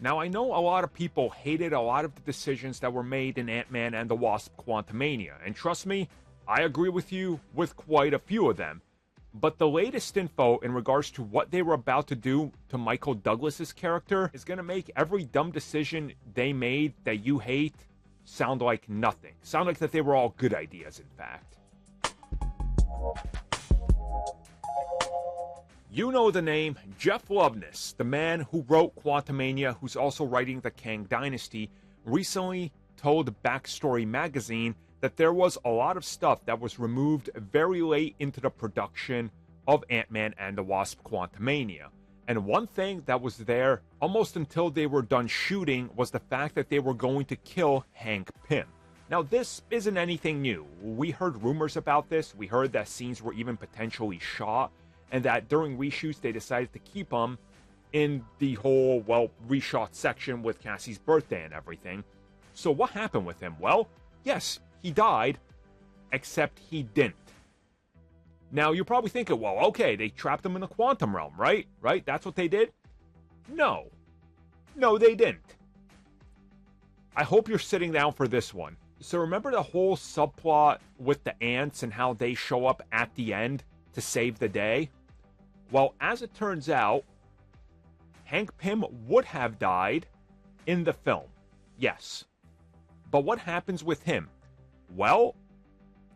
Now, I know a lot of people hated a lot of the decisions that were made in Ant-Man and the Wasp: Quantumania, and trust me, I agree with you with quite a few of them. But the latest info in regards to what they were about to do to Michael Douglas's character is going to make every dumb decision they made that you hate sound like nothing. Sound like that they were all good ideas, in fact. You know the name Jeff Loveness, the man who wrote Quantumania, who's also writing the Kang Dynasty, recently told Backstory Magazine that there was a lot of stuff that was removed very late into the production of Ant-Man and the Wasp: Quantumania. And one thing that was there almost until they were done shooting was the fact that they were going to kill Hank Pym. Now, this isn't anything new. We heard rumors about this. We heard that scenes were even potentially shot, and that during reshoots they decided to keep them in the whole, reshot section with Cassie's birthday and everything. So what happened with him? Well, yes, he died, except he didn't. Now, you're probably thinking, well, okay, they trapped him in the quantum realm, right? Right? That's what they did? No. No, they didn't. I hope you're sitting down for this one. So remember the whole subplot with the ants and how they show up at the end to save the day? Well, as it turns out, Hank Pym would have died in the film. Yes. But what happens with him? Well,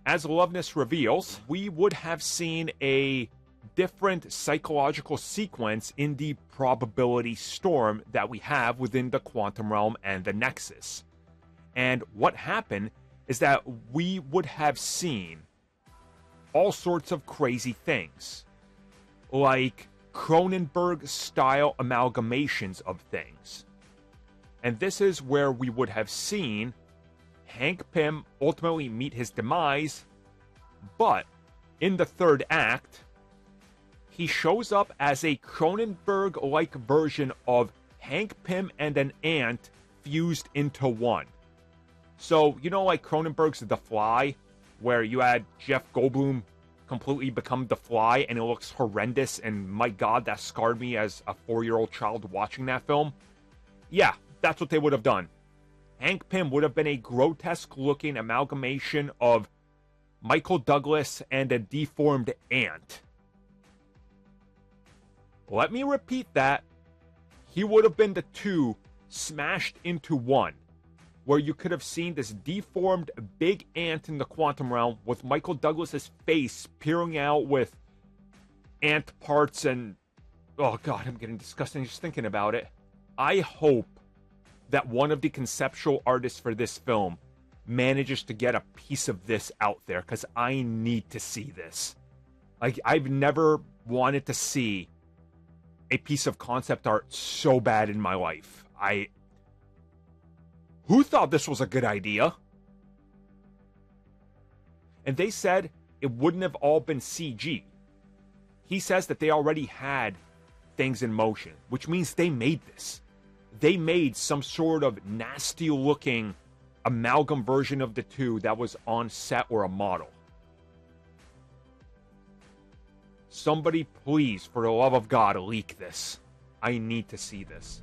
as Loveness reveals, we would have seen a different psychological sequence in the probability storm that we have within the quantum realm and the Nexus. And what happened is that we would have seen all sorts of crazy things, like Cronenberg-style amalgamations of things. And this is where we would have seen Hank Pym ultimately meet his demise, but in the third act, he shows up as a Cronenberg-like version of Hank Pym and an ant fused into one. So, you know, like Cronenberg's The Fly, where you had Jeff Goldblum completely become the Fly and it looks horrendous, and my god, that scarred me as a 4-year-old child watching that film? Yeah, that's what they would have done. Hank Pym would have been a grotesque-looking amalgamation of Michael Douglas and a deformed ant. Let me repeat that. He would have been the two smashed into one, where you could have seen this deformed big ant in the quantum realm with Michael Douglas's face peering out with ant parts and... oh god, I'm getting disgusting just thinking about it. I hope that one of the conceptual artists for this film manages to get a piece of this out there, because I need to see this. Like, I've never wanted to see a piece of concept art so bad in my life. Who thought this was a good idea? And they said it wouldn't have all been CG. He says that they already had things in motion, which means they made this. They made some sort of nasty-looking amalgam version of the two that was on set or a model. Somebody please, for the love of God, leak this. I need to see this.